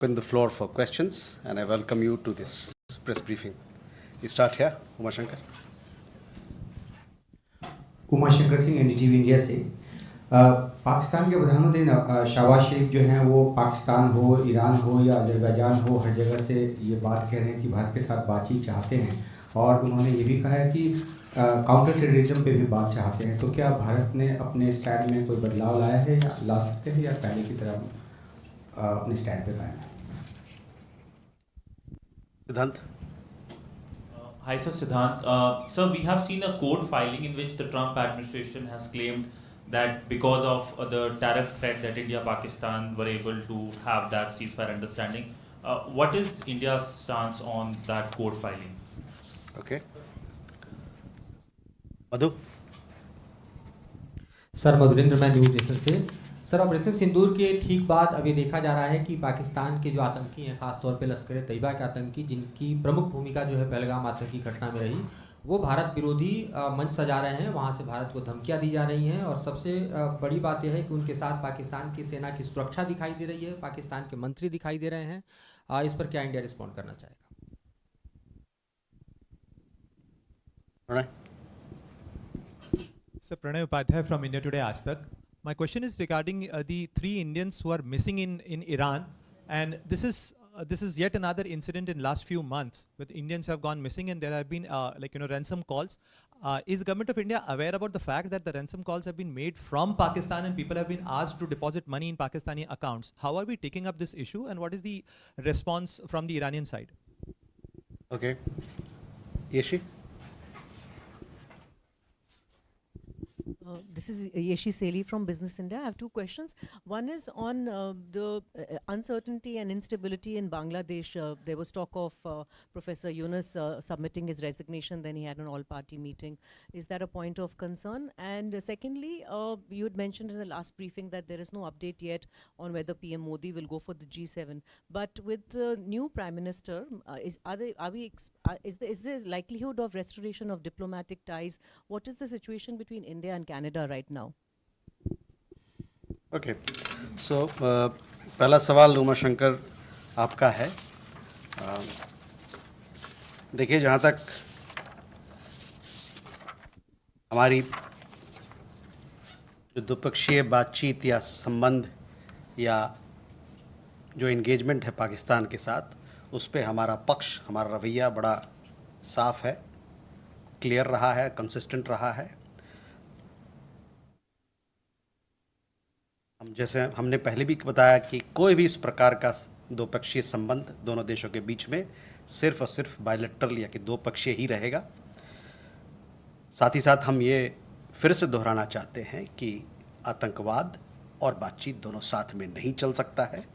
Open the floor for questions, and I welcome you to this press briefing. We start here, Uma Shankar. Uma Shankar Singh NDTV India से पाकिस्तान के प्रधानमंत्री शहबाज शरीफ जो हैं वो पाकिस्तान हो, ईरान हो या अजरबैजान हो, हर जगह से ये बात कह रहे हैं कि भारत के साथ बातचीत चाहते हैं और उन्होंने ये भी कहा है कि काउंटर टेररिज्म पे भी बात चाहते हैं। तो क्या भारत ने अपने स्टैंड में कोई बदलाव लाया है या ला सकते हैं या पहले की तरह अपने स्टैंड पे कायम है? Siddhant. Hi, sir, Siddhant. Sir, we have seen a court filing in which the Trump administration has claimed that because of the tariff threat that India, Pakistan were able to have that ceasefire understanding. What is India's stance on that court filing? Okay. Madhu. Sir Madhurendra मैं news nation से। Sir operation सिंदूर के ठीक बाद अभी देखा जा रहा है कि पाकिस्तान के जो आतंकी हैं, खासतौर पे लश्कर तैयबा के आतंकी, जिनकी प्रमुख भूमिका जो है पहलगाम आतंकी घटना में रही, वो भारत विरोधी मंच सजा रहे हैं। वहाँ से भारत को धमकियाँ दी जा रही हैं और सबसे बड़ी बात यह है कि उनके साथ पाकिस्तान की सेना की सुरक्षा दिखाई दे रही है, पाकिस्तान के मंत्री दिखाई दे रहे हैं। इस पर क्या इंडिया रिस्पॉन्ड करना चाहेगा? Sir, Pranay Upadhyay from India Today Aaj Tak. My question is regarding the 3 Indians who are missing in Iran, and this is yet another incident in last few months with Indians have gone missing, and there have been ransom calls. Is government of India aware about the fact that the ransom calls have been made from Pakistan and people have been asked to deposit money in Pakistani accounts? How are we taking up this issue, and what is the response from the Iranian side? Okay. Yeshi. This is Yeshi Seli from Business India. I have 2 questions. One is on the uncertainty and instability in Bangladesh. There was talk of Professor Yunus submitting his resignation, then he had an all-party meeting. Is that a point of concern? And secondly, you had mentioned in the last briefing that there is no update yet on whether PM Modi will go for the G7. But with the new Prime Minister, is there likelihood of restoration of diplomatic ties? What is the situation between India and Canada right now? Okay. So पहला सवाल उमा शंकर आपका है। देखिए, जहाँ तक हमारी जो द्विपक्षीय बातचीत या संबंध या जो इंगेजमेंट है पाकिस्तान के साथ, उस पे हमारा पक्ष, हमारा रवैया बड़ा साफ है, क्लियर रहा है, कंसिस्टेंट रहा है। जैसे हमने पहले भी बताया कि कोई भी इस प्रकार का द्विपक्षीय संबंध दोनों देशों के बीच में सिर्फ और सिर्फ बायलैटरल या कि दो पक्षीय ही रहेगा। साथ ही साथ हम ये फिर से दोहराना चाहते हैं कि आतंकवाद और बातचीत दोनों साथ में नहीं चल सकता है।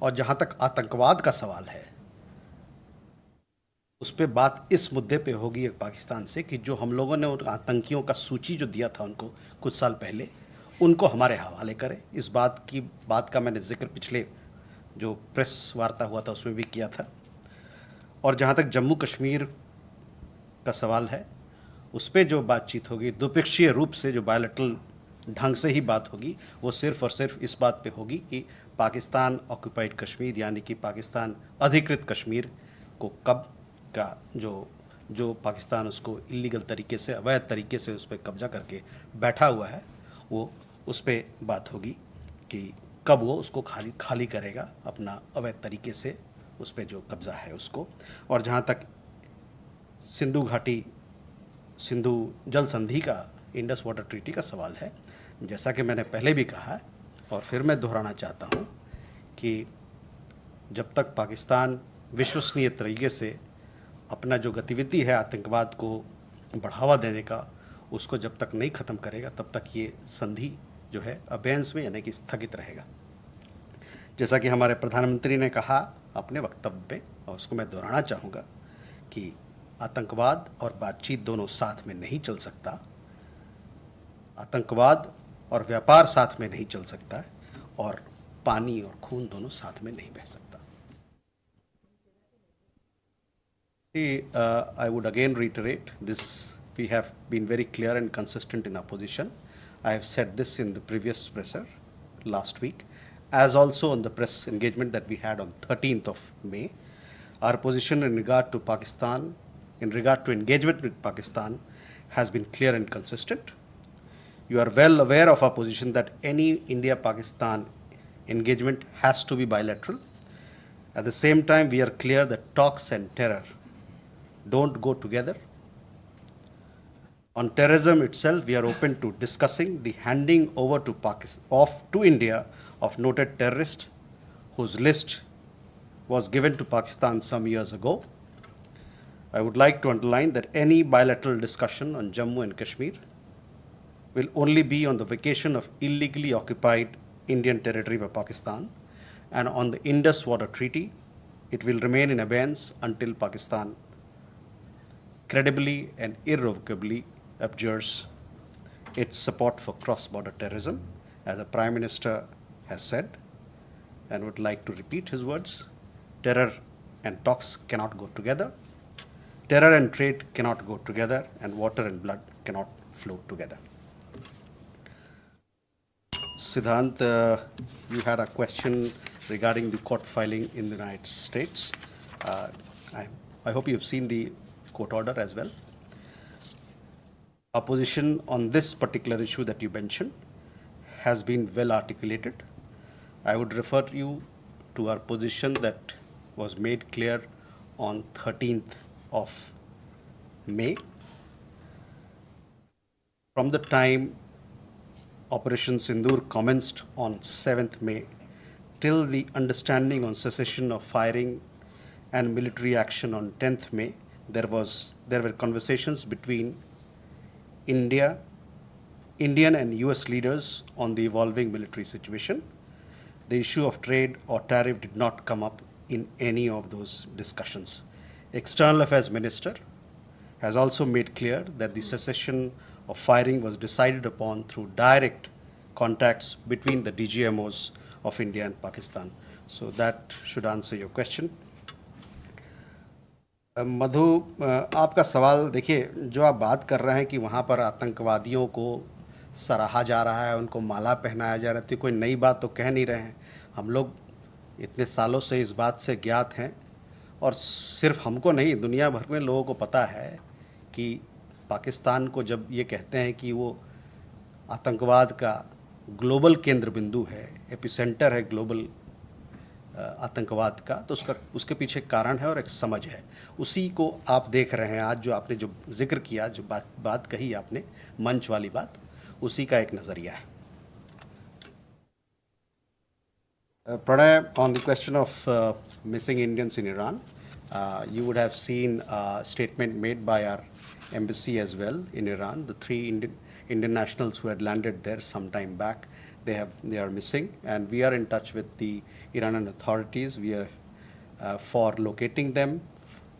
और जहाँ तक आतंकवाद का सवाल है, उस पर बात इस मुद्दे पे होगी एक पाकिस्तान से कि जो हम लोगों ने उन आतंकियों का सूची जो दिया था उनको कुछ साल पहले, उनको हमारे हवाले करें। इस बात का मैंने जिक्र पिछले जो प्रेस वार्ता हुआ था उसमें भी किया था। और जहाँ तक जम्मू कश्मीर का सवाल है, उस पर जो बातचीत होगी द्विपक्षीय रूप से, जो बायलैटरल ढंग से ही बात होगी, वो सिर्फ और सिर्फ इस बात पे होगी कि पाकिस्तान ऑक्यूपाइड कश्मीर यानी कि पाकिस्तान अधिकृत कश्मीर को कब का जो पाकिस्तान उसको इलीगल तरीके से, अवैध तरीके से उस पर कब्जा करके बैठा हुआ है, वो उस पर बात होगी कि कब वो उसको खाली करेगा अपना अवैध तरीके से उस पर जो कब्ज़ा है उसको। और जहाँ तक सिंधु जल संधि का, इंडस वाटर ट्रीटी का सवाल है, जैसा कि मैंने पहले भी कहा और फिर मैं दोहराना चाहता हूँ कि जब तक पाकिस्तान विश्वसनीय तरीके से अपना जो गतिविधि है आतंकवाद को बढ़ावा देने का, उसको जब तक नहीं ख़त्म करेगा, तब तक ये संधि जो है अबेंस में यानी कि स्थगित रहेगा। जैसा कि हमारे प्रधानमंत्री ने कहा अपने वक्तव्य में, और उसको मैं दोहराना चाहूँगा कि आतंकवाद और बातचीत दोनों साथ में नहीं चल सकता, आतंकवाद और व्यापार साथ में नहीं चल सकता है, और पानी और खून दोनों साथ में नहीं बह सकता। I would again reiterate this. We have been very clear and consistent in our position. I have said this in the previous presser last week, as also on the press engagement that we had on 13th of May. Our position in regard to Pakistan, in regard to engagement with Pakistan, has been clear and consistent. You are well aware of our position that any India-Pakistan engagement has to be bilateral. At the same time, we are clear that talks and terror don't go together. On terrorism itself, we are open to discussing the handing over to to India of noted terrorists whose list was given to Pakistan some years ago. I would like to underline that any bilateral discussion on Jammu and Kashmir will only be on the vacation of illegally occupied Indian territory by Pakistan, and on the Indus Water Treaty, it will remain in abeyance until Pakistan credibly and irrevocably abjures its support for cross-border terrorism, as the Prime Minister has said, and would like to repeat his words. Terror and talks cannot go together. Terror and trade cannot go together, and water and blood cannot flow together. Siddhant, you had a question regarding the court filing in the United States. I hope you've seen the court order as well. Our position on this particular issue that you mentioned has been well articulated. I would refer you to our position that was made clear on 13th of May. From the time Operation Sindoor commenced on 7th May till the understanding on cessation of firing and military action on 10th May, there were conversations between Indian and US leaders on the evolving military situation. The issue of trade or tariff did not come up in any of those discussions. External Affairs Minister has also made clear that the cessation of firing was decided upon through direct contacts between the DGMOs of India and Pakistan. So that should answer your question. मधु, आपका सवाल देखिए, जो आप बात कर रहे हैं कि वहाँ पर आतंकवादियों को सराहा जा रहा है, उनको माला पहनाया जा रहा है, तो कोई नई बात तो कह नहीं रहे हैं. हम लोग इतने सालों से इस बात से ज्ञात हैं, और सिर्फ हमको नहीं, दुनिया भर में लोगों को पता है कि पाकिस्तान को जब ये कहते हैं कि वो आतंकवाद का ग्लोबल केंद्र बिंदु है, एपिसेंटर है ग्लोबल आतंकवाद का, तो उसके पीछे कारण है और एक समझ है. उसी को आप देख रहे हैं आज, जो आपने जो जिक्र किया, जो बात कही आपने, मंच वाली बात, उसी का एक नज़रिया है. Pranay, on the question of missing Indians in Iran, you would have seen a statement made by our embassy as well in Iran. The 3 Indian nationals who had landed there some time back, they are missing, and we are in touch with the Iranian authorities. We are for locating them,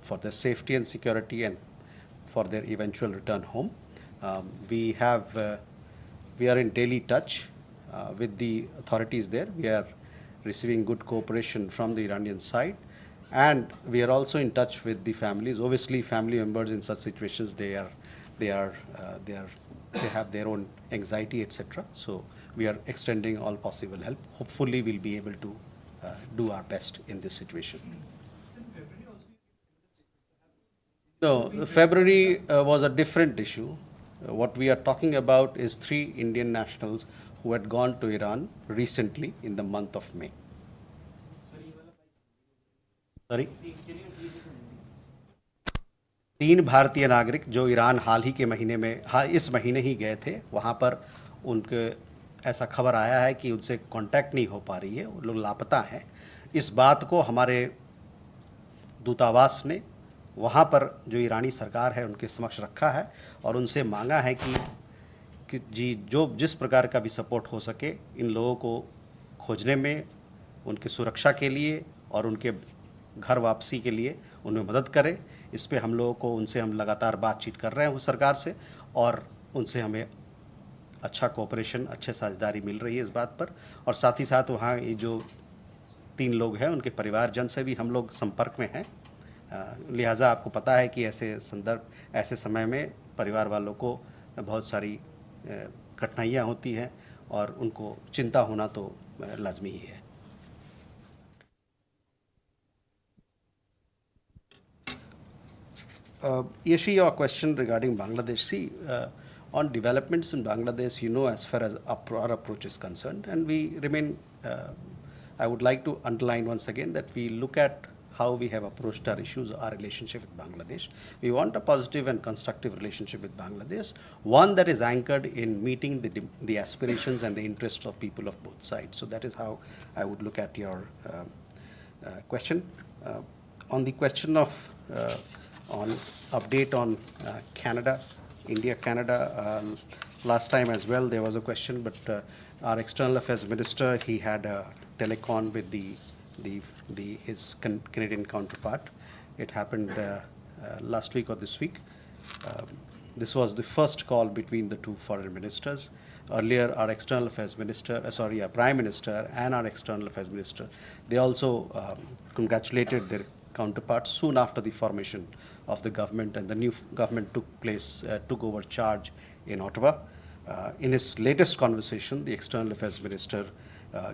for their safety and security, and for their eventual return home. We are in daily touch with the authorities there. We are receiving good cooperation from the Iranian side, and we are also in touch with the families. Obviously, family members in such situations, they have their own anxiety, etc. So we are extending all possible help. Hopefully, we'll be able to do our best in this situation. No, February was a different issue. What we are talking about is 3 Indian nationals who had gone to Iran recently in the month of May. Sorry? 3 भारतीय नागरिक जो Iran हाल ही के महीने में, इस महीने ही गए थे, वहाँ पर उनके ऐसा खबर आया है कि उनसे कांटेक्ट नहीं हो पा रही है, वो लोग लापता हैं. इस बात को हमारे दूतावास ने वहाँ पर जो ईरानी सरकार है उनके समक्ष रखा है और उनसे मांगा है कि जिस प्रकार का भी सपोर्ट हो सके इन लोगों को खोजने में, उनकी सुरक्षा के लिए और उनके घर वापसी के लिए उनमें मदद करें. इस पे हम लोगों को उनसे हम लगातार बातचीत कर रहे हैं उस सरकार से, और उनसे हमें अच्छा कोऑपरेशन, अच्छे साझेदारी मिल रही है इस बात पर. और साथ ही साथ वहाँ ये जो 3 लोग हैं उनके परिवारजन से भी हम लोग संपर्क में हैं. लिहाजा आपको पता है कि ऐसे समय में परिवार वालों को बहुत सारी कठिनाइयाँ होती हैं और उनको चिंता होना तो लाजमी ही है। Yeshi, your question regarding Bangladesh. See, on developments in Bangladesh, as far as our approach is concerned, and we remain, I would like to underline once again that we look at how we have approached our issues, our relationship with Bangladesh. We want a positive and constructive relationship with Bangladesh, one that is anchored in meeting the aspirations and the interests of people of both sides. So that is how I would look at your question. On the question of on update on Canada, India-Canada, last time as well there was a question, but our External Affairs Minister, he had a telecon with his Canadian counterpart. It happened last week or this week. This was the first call between the two foreign ministers. Earlier, our External Affairs Minister, our Prime Minister and our External Affairs Minister, they also congratulated their counterparts soon after the formation of the government, and the new government took over charge in Ottawa. In his latest conversation, the External Affairs Minister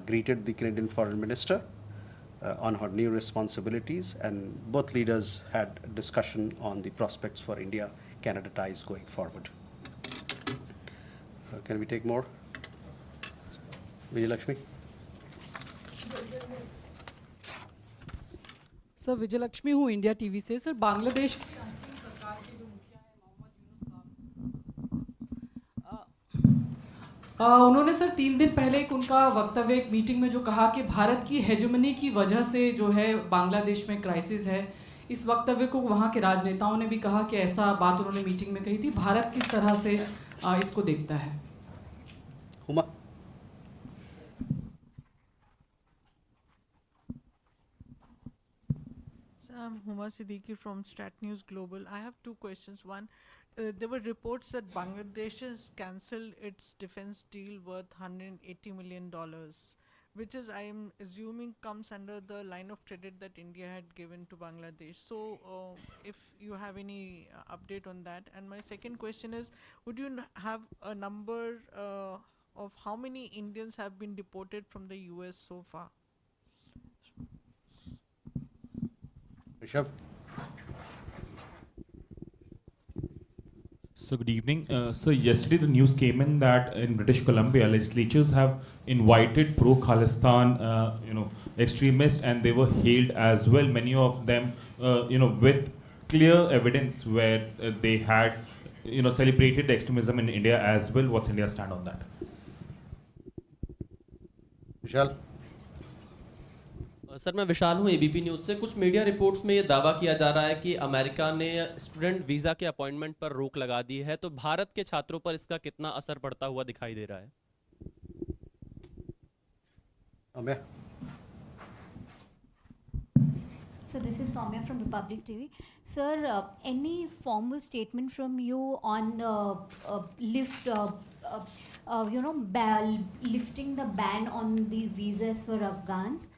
greeted the Canadian Foreign Minister on her new responsibilities, and both leaders had a discussion on the prospects for India-Canada ties going forward. Can we take more? Vijay Lakshmi? Sir Vijay Lakshmi हूँ India TV से। Sir Bangladesh की अंतरिम सरकार के जो मुखिया हैं मोहम्मद यूनुस साहब, उन्होंने सर 3 दिन पहले एक उनका वक्तव्य एक मीटिंग में जो कहा कि भारत की हेजेमनी की वजह से जो है बांग्लादेश में क्राइसिस है। इस वक्तव्य को वहाँ के राजनेताओं ने भी कहा कि ऐसा बात उन्होंने मीटिंग में कही थी। भारत किस तरह से इसको देखता है? Huma? I'm Huma Siddiqui from Stat News Global. I have 2 questions. One, there were reports that Bangladesh has cancelled its defense deal worth $180 million, which is, I am assuming, comes under the line of credit that India had given to Bangladesh. So, if you have any update on that. And my second question is, would you have a number of how many Indians have been deported from the US so far? Rishabh? So good evening. So yesterday the news came in that in British Columbia legislatures have invited pro-Khalistan extremists, and they were hailed as well. Many of them with clear evidence where they had celebrated extremism in India as well. What's India's stand on that? Vishal? Sir मैं विशाल हूँ ABP news से। कुछ media reports में ये दावा किया जा रहा है कि अमेरिका ने स्टूडेंट वीज़ा के अपॉइंटमेंट पर रोक लगा दी है, तो भारत के छात्रों पर इसका कितना असर पड़ता हुआ दिखाई दे रहा है? Soumya? So this is Soumya from Republic TV. Sir, any formal statement from you on lifting the ban on the visas for Afghans?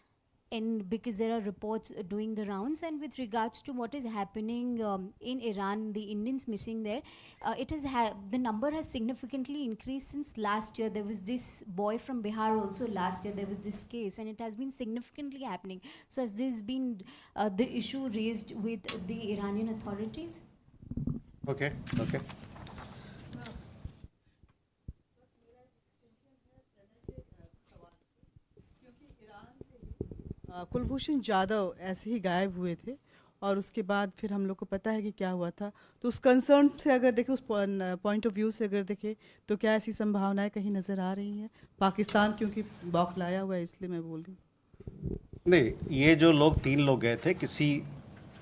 And because there are reports doing the rounds, and with regards to what is happening in Iran, the Indians missing there, the number has significantly increased since last year. There was this boy from Bihar also last year. There was this case, and it has been significantly happening. So has this been the issue raised with the Iranian authorities? Okay. Kulbhushan Jadhav ऐसे ही गायब हुए थे, और उसके बाद फिर हम लोग को पता है कि क्या हुआ था। तो उस कंसर्न से अगर देखें, उस पॉइंट ऑफ व्यू से अगर देखें, तो क्या ऐसी संभावनाएं कहीं नज़र आ रही हैं? पाकिस्तान क्योंकि बौखलाया हुआ है, इसलिए मैं बोल रही हूँ। नहीं, ये जो 3 लोग गए थे किसी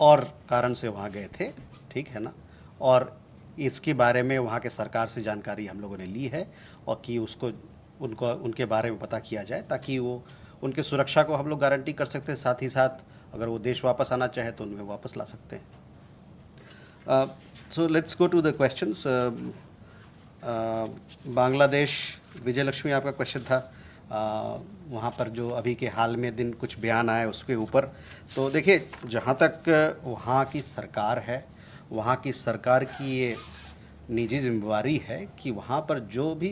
और कारण से वहाँ गए थे, ठीक है ना, और इसके बारे में वहाँ के सरकार से जानकारी हम लोगों ने ली है, और कि उनके बारे में पता किया जाए ताकि वो उनके सुरक्षा को हम लोग गारंटी कर सकते हैं। साथ ही साथ अगर वो देश वापस आना चाहे तो उन्हें वापस ला सकते हैं। So let's go to the questions. Bangladesh, Vijay Lakshmi आपका क्वेश्चन था, वहाँ पर जो अभी के हाल में दिन कुछ बयान आए उसके ऊपर। तो देखिए, जहाँ तक वहाँ की सरकार है, वहाँ की सरकार की ये निजी जिम्मेवारी है कि वहाँ पर जो भी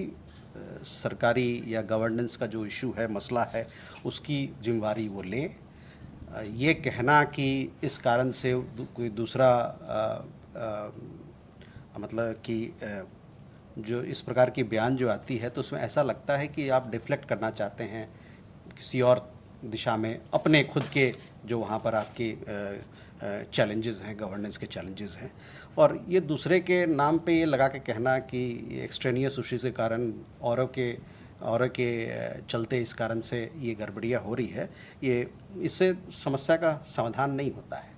सरकारी या गवर्नेंस का जो इशू है, मसला है, उसकी जिम्मेवारी वो लें। ये कहना कि इस कारण से कोई दूसरा मतलब कि जो इस प्रकार की बयान जो आती है तो उसमें ऐसा लगता है कि आप डिफ्लेक्ट करना चाहते हैं किसी और दिशा में, अपने खुद के जो वहाँ पर आपके चैलेंजेस हैं, गवर्नेंस के चैलेंजेस हैं, और ये दूसरे के नाम पे ये लगा के कहना कि एक्सट्रेनियस इशू के कारण औरों के चलते इस कारण से ये गड़बड़ियाँ हो रही है, ये इससे समस्या का समाधान नहीं होता है।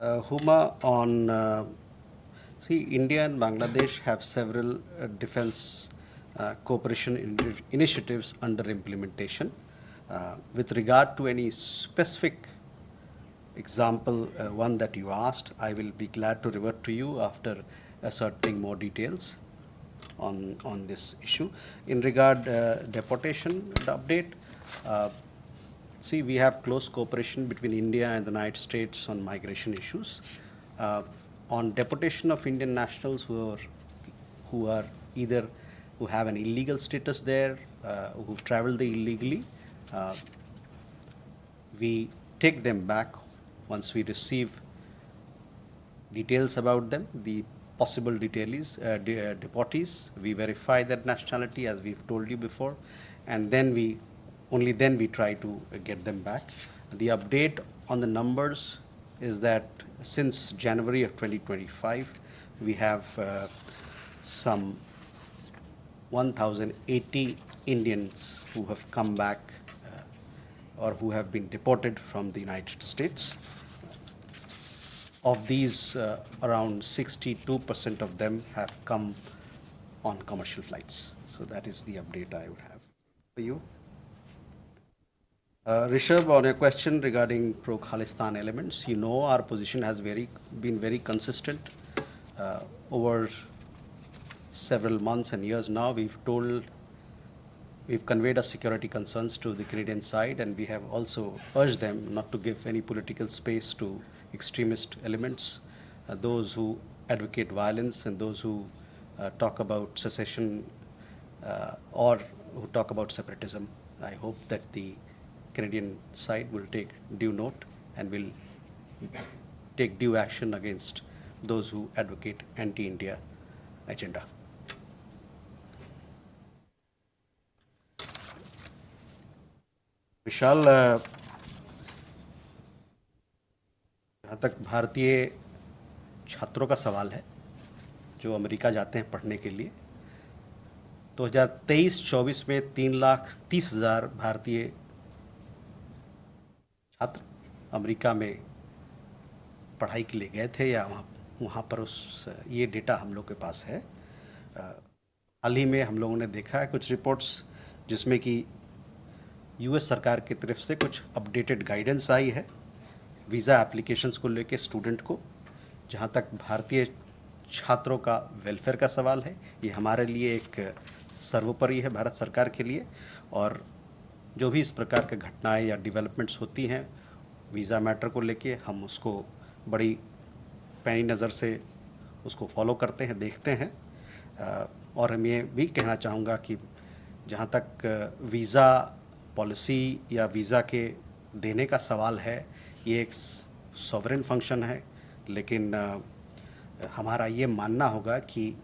Huma, on see, India and Bangladesh have several defense cooperation initiatives under implementation. With regard to any specific example, one that you asked, I will be glad to revert to you after ascertaining more details on this issue. In regard deportation update, see, we have close cooperation between India and the United States on migration issues. On deportation of Indian nationals who have an illegal status there, who've traveled there illegally, we take them back once we receive details about them, the possible deportees. We verify their nationality, as we've told you before, and then only then we try to get them back. The update on the numbers is that since January of 2025, we have some 1,080 Indians who have come back or who have been deported from the United States. Of these, around 62% of them have come on commercial flights. So that is the update I would have for you. Rishabh, on a question regarding pro-Khalistan elements, you know our position has been very consistent over several months and years now. We've conveyed our security concerns to the Canadian side, and we have also urged them not to give any political space to extremist elements, those who advocate violence and those who talk about secession or who talk about separatism. I hope that the Canadian side will take due note and will take due action against those who advocate anti-India agenda. विशाल, जहाँ तक भारतीय छात्रों का सवाल है जो America जाते हैं पढ़ने के लिए, 2023-24 में 3,30,000 भारतीय छात्र अमेरिका में पढ़ाई के लिए गए थे या वहाँ पर ये डेटा हम लोग के पास है। हाल ही में हम लोगों ने देखा है कुछ रिपोर्ट्स जिसमें कि यूएस सरकार की तरफ से कुछ अपडेटेड गाइडेंस आई है वीज़ा एप्लीकेशंस को लेके स्टूडेंट को। जहाँ तक भारतीय छात्रों का वेलफेयर का सवाल है, ये हमारे लिए एक सर्वोपरि है भारत सरकार के लिए, और जो भी इस प्रकार के घटनाएं या डेवलपमेंट्स होती हैं वीज़ा मैटर को लेके, हम उसको बड़ी पैनी नज़र से उसको फॉलो करते हैं, देखते हैं। और हम ये भी कहना चाहूँगा कि जहाँ तक वीज़ा पॉलिसी या वीज़ा के देने का सवाल है, ये एक सॉवरेन फंक्शन है, लेकिन हमारा ये मानना होगा कि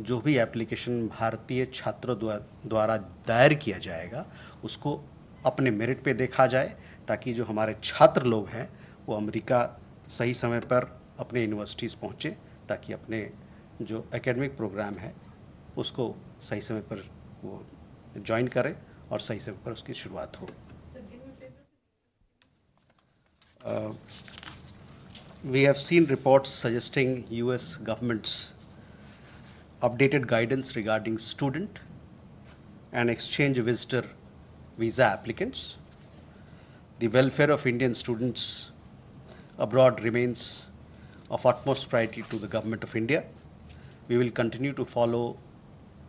जो भी एप्लीकेशन भारतीय छात्रों द्वारा दायर किया जाएगा उसको अपने मेरिट पे देखा जाए, ताकि जो हमारे छात्र लोग हैं वो अमेरिका सही समय पर अपने यूनिवर्सिटीज़ पहुँचे, ताकि अपने जो एकेडमिक प्रोग्राम है उसको सही समय पर वो ज्वाइन करें और सही समय पर उसकी शुरुआत हो। We have seen reports suggesting US government's updated guidance regarding student and exchange visitor visa applicants. The welfare of Indian students abroad remains of utmost priority to the Government of India. We will continue to follow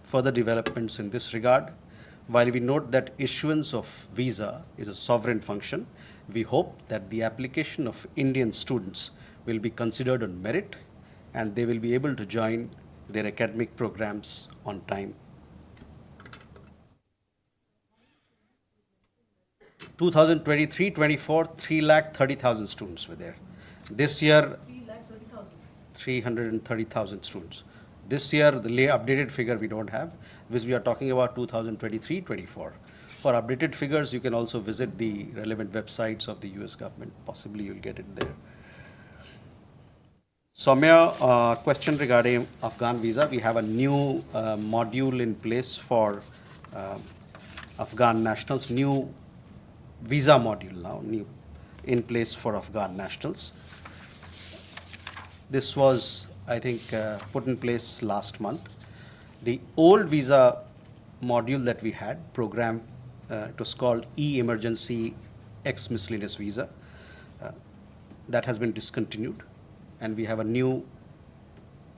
further developments in this regard. While we note that issuance of visa is a sovereign function, we hope that the application of Indian students will be considered on merit and they will be able to join their academic programs on time. 2023-24, 330,000 students were there. This year, 330,000 students. This year, the updated figure we don't have, because we are talking about 2023-24. For updated figures, you can also visit the relevant websites of the US government. Possibly you'll get it there. Soumya, question regarding Afghan visa. We have a new module in place for Afghan nationals, new visa module now, new in place for Afghan nationals. This was, I think, put in place last month. The old visa module that we had, program, it was called E-Emergency X Miscellaneous Visa. That has been discontinued, and we have a new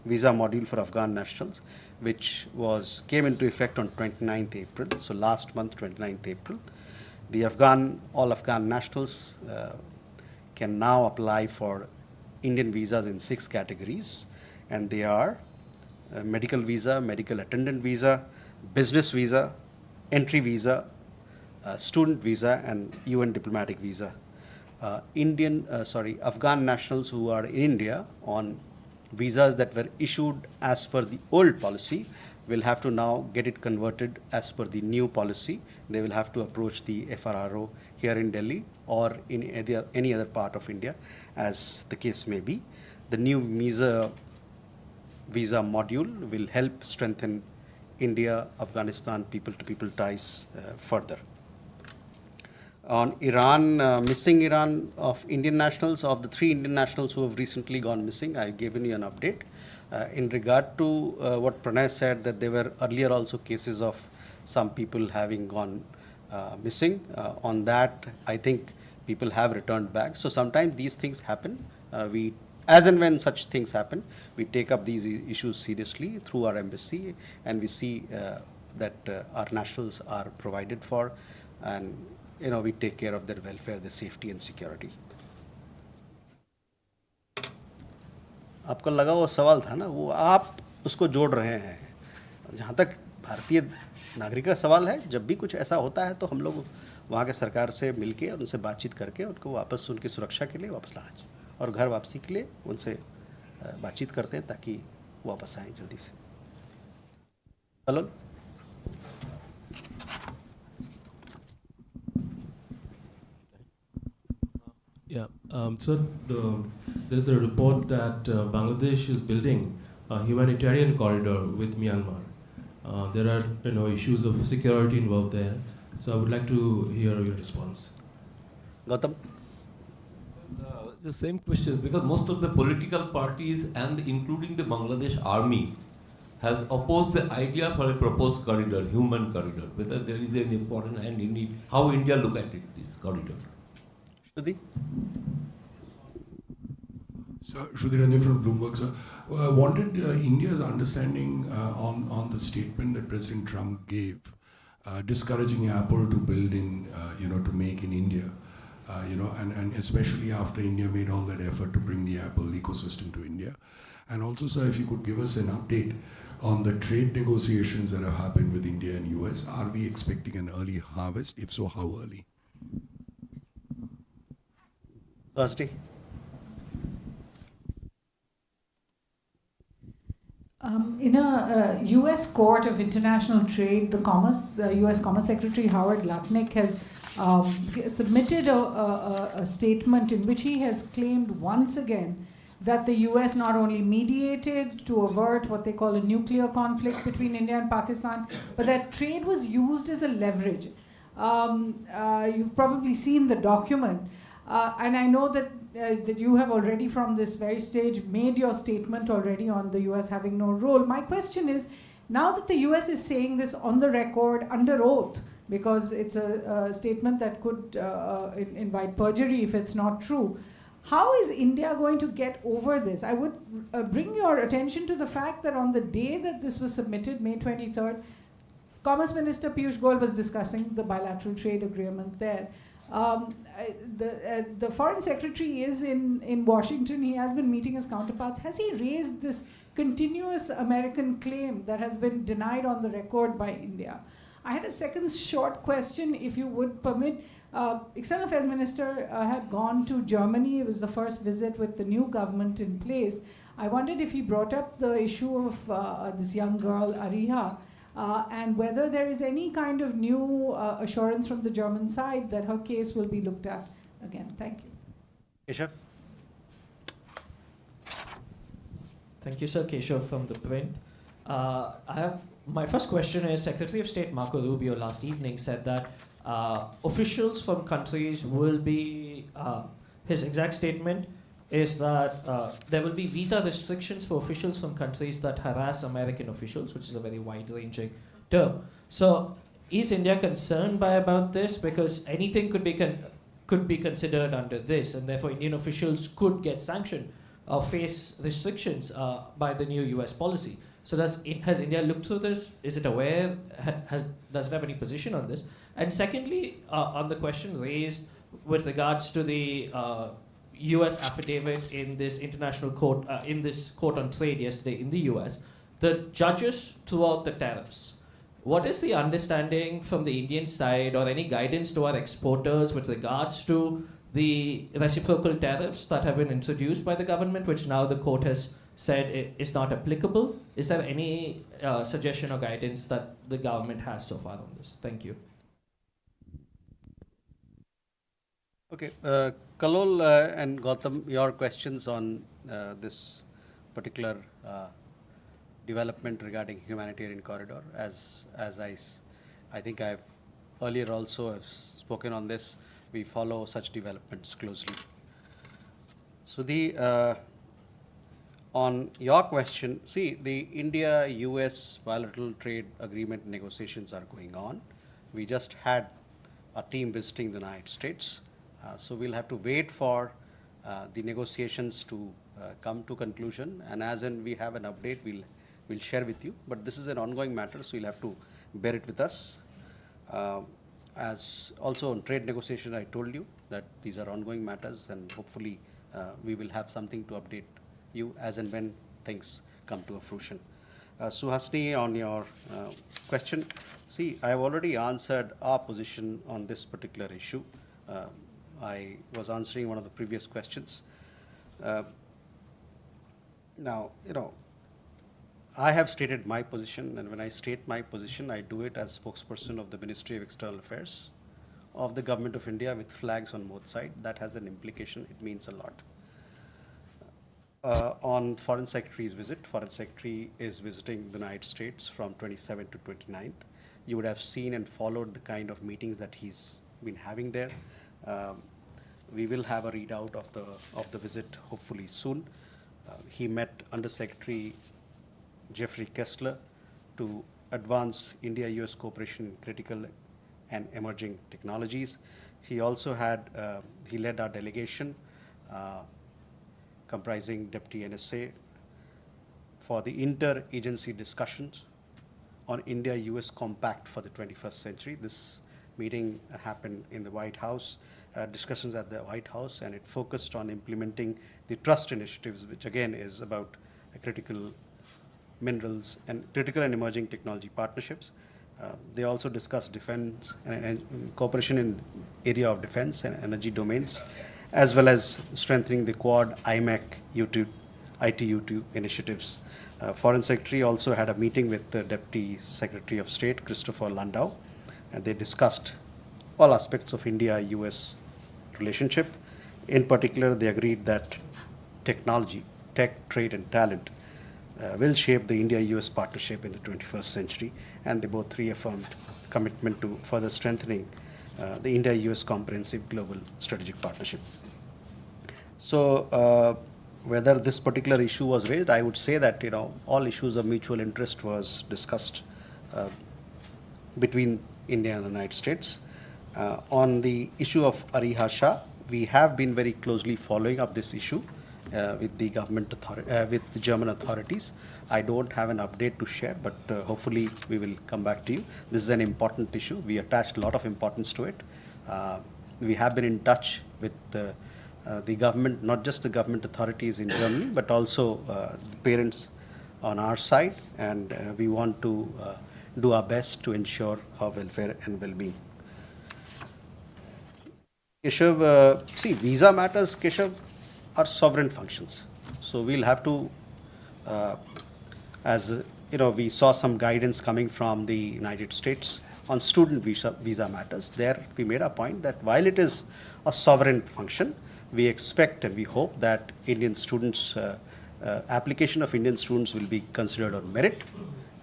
visa module for Afghan nationals, which came into effect on 29th April. So last month, 29th April. The all Afghan nationals can now apply for Indian visas in 6 categories, and they are medical visa, medical attendant visa, business visa, entry visa, student visa, and UN diplomatic visa. Afghan nationals who are in India on visas that were issued as per the old policy will have to now get it converted as per the new policy. They will have to approach the FRRO here in Delhi or in any other part of India, as the case may be. The new visa module will help strengthen India-Afghanistan people-to-people ties further. On Iran, missing Iran of Indian nationals, of the 3 Indian nationals who have recently gone missing, I've given you an update. In regard to what Pranay said, that there were earlier also cases of some people having gone missing. On that, I think people have returned back. So sometimes these things happen. As and when such things happen, we take up these issues seriously through our embassy, and we see that our nationals are provided for, and we take care of their welfare, their safety and security. आपका लगा वो सवाल था ना, वो आप उसको जोड़ रहे हैं. जहाँ तक भारतीय नागरिक का सवाल है, जब भी कुछ ऐसा होता है तो हम लोग वहाँ के सरकार से मिलके और उनसे बातचीत करके उनको वापस उनकी सुरक्षा के लिए वापस लाना चाहिए, और घर वापसी के लिए उनसे बातचीत करते हैं ताकि वापस आएँ जल्दी से. Hello. Yeah, so there is a report that Bangladesh is building a humanitarian corridor with Myanmar. There are issues of security involved there. So I would like to hear your response. Gautam? The same question, because most of the political parties and including the Bangladesh army has opposed the idea for a proposed corridor, human corridor, whether there is an important and you need, how India look at it, this corridor. Shruti? Sir, Shruti Ranjan from Bloomberg, sir. Wanted India's understanding on the statement that President Trump gave, discouraging Apple to build in, to make in India, and especially after India made all that effort to bring the Apple ecosystem to India. And also, sir, if you could give us an update on the trade negotiations that have happened with India and US. Are we expecting an early harvest? If so, how early? Thursday. In a U.S. Court of International Trade, the U.S. Commerce Secretary Howard Lutnick has submitted a statement in which he has claimed once again that the U.S. not only mediated to avert what they call a nuclear conflict between India and Pakistan, but that trade was used as a leverage. You've probably seen the document. And I know that you have already from this very stage made your statement already on the US having no role. My question is, now that the US is saying this on the record under oath, because it's a statement that could invite perjury if it's not true, how is India going to get over this? I would bring your attention to the fact that on the day that this was submitted, May 23rd, Commerce Minister Piyush Goyal was discussing the bilateral trade agreement there. The foreign secretary is in Washington. He has been meeting his counterparts. Has he raised this continuous American claim that has been denied on the record by India? I had a second short question, if you would permit. External Affairs Minister had gone to Germany. It was the first visit with the new government in place. I wondered if he brought up the issue of this young girl, Ariha, and whether there is any kind of new assurance from the German side that her case will be looked at again. Thank you. Keshav? Thank you, Sir. Keshav from The Print. My first question is, Secretary of State Marco Rubio last evening said that officials from countries will be, his exact statement is that there will be visa restrictions for officials from countries that harass American officials, which is a very wide-ranging term. So is India concerned about this? Because anything could be considered under this, and therefore Indian officials could get sanctioned or face restrictions by the new US policy. So has India looked through this? Is it aware? Does it have any position on this? And secondly, on the question raised with regards to the US affidavit in this international court, in this court on trade yesterday in the US, the judges threw out the tariffs. What is the understanding from the Indian side or any guidance to our exporters with regards to the reciprocal tariffs that have been introduced by the government, which now the court has said is not applicable? Is there any suggestion or guidance that the government has so far on this? Thank you. Okay, Kalol and Gautam, your questions on this particular development regarding humanitarian corridor. As I think I've earlier also have spoken on this, we follow such developments closely. So on your question, see, the India-US bilateral trade agreement negotiations are going on. We just had a team visiting the United States. So we'll have to wait for the negotiations to come to conclusion, and as in we have an update, we'll share with you. But this is an ongoing matter, so you'll have to bear it with us. As also on trade negotiation, I told you that these are ongoing matters, and hopefully we will have something to update you as and when things come to a fruition. Suhasini, on your question, see, I have already answered our position on this particular issue. I was answering one of the previous questions. Now, I have stated my position, and when I state my position, I do it as spokesperson of the Ministry of External Affairs of the Government of India with flags on both sides. That has an implication. It means a lot. On Foreign Secretary's visit, Foreign Secretary is visiting the United States from 27th to 29th. You would have seen and followed the kind of meetings that he's been having there. We will have a readout of the visit hopefully soon. He met Under Secretary Jeffrey Kessler to advance India-US cooperation in critical and emerging technologies. He also he led our delegation comprising Deputy NSA for the inter-agency discussions on India-US Compact for the 21st century. This meeting happened in the White House, discussions at the White House, and it focused on implementing the trust initiatives, which again is about critical minerals and critical and emerging technology partnerships. They also discussed defense and cooperation in area of defense and energy domains, as well as strengthening the Quad, IMEC, ITU2 initiatives. Foreign Secretary also had a meeting with the Deputy Secretary of State, Christopher Landau, and they discussed all aspects of India-US relationship. In particular, they agreed that technology, tech, trade, and talent will shape the India-US partnership in the 21st century, and they both reaffirmed commitment to further strengthening the India-US comprehensive global strategic partnership. So whether this particular issue was raised, I would say that all issues of mutual interest was discussed between India and the United States. On the issue of Ariha Shah, we have been very closely following up this issue with the with the German authorities. I don't have an update to share, but hopefully we will come back to you. This is an important issue. We attached a lot of importance to it. we have been in touch with the government, not just the government authorities in Germany, but also parents on our side, and we want to do our best to ensure her welfare and well-being. Keshav, see, visa matters, Keshav, are sovereign functions. So we'll have to, we saw some guidance coming from the United States on student visa matters. There we made a point that while it is a sovereign function, we expect and we hope that Indian students, application of Indian students will be considered on merit,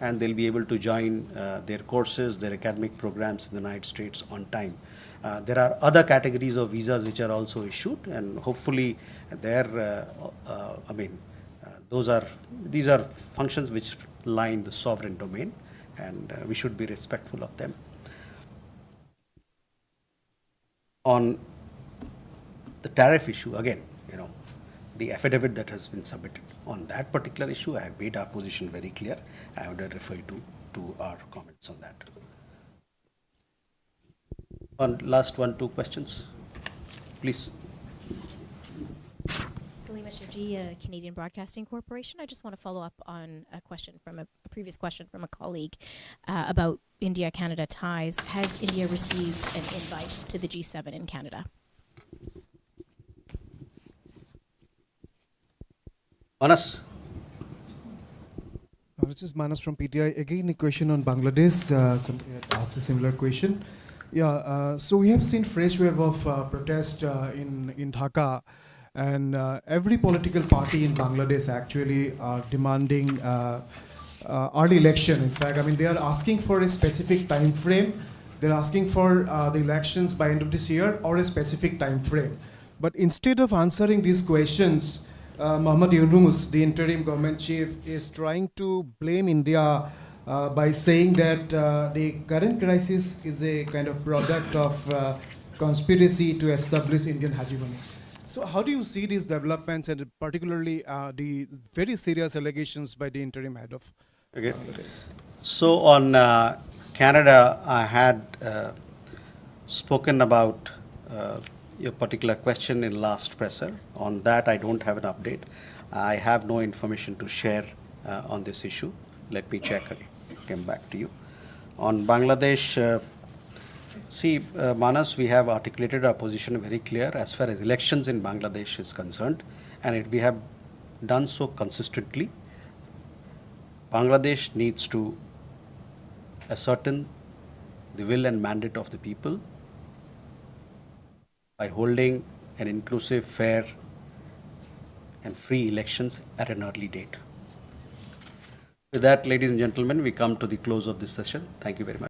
and they'll be able to join their courses, their academic programs in the United States on time. There are other categories of visas which are also issued, and hopefully these are functions which lie in the sovereign domain, and we should be respectful of them. On the tariff issue, again, the affidavit that has been submitted on that particular issue, I have made our position very clear. I would refer you to our comments on that. Last 2 questions, please. Salima Shivji, Canadian Broadcasting Corporation. I just want to follow up on a question from a previous question from a colleague about India-Canada ties. Has India received an invite to the G7 in Canada? Manas. This is Manas from PTI. Again, a question on Bangladesh. Somebody had asked a similar question. Yeah, so we have seen fresh wave of protest in Dhaka, and every political party in Bangladesh actually are demanding early election. In fact, I mean, they are asking for a specific time frame. They're asking for the elections by end of this year or a specific time frame. But instead of answering these questions, Mohammad Yunus, the interim government chief, is trying to blame India by saying that the current crisis is a kind of product of conspiracy to establish Indian hegemony. So how do you see these developments, and particularly the very serious allegations by the interim head of Bangladesh? So on Canada, I had spoken about your particular question in last presser. On that, I don't have an update. I have no information to share on this issue. Let me check again. Come back to you. On Bangladesh, Manas, we have articulated our position very clear as far as elections in Bangladesh is concerned, and we have done so consistently. Bangladesh needs to ascertain the will and mandate of the people by holding an inclusive, fair, and free elections at an early date. With that, ladies and gentlemen, we come to the close of this session. Thank you very much.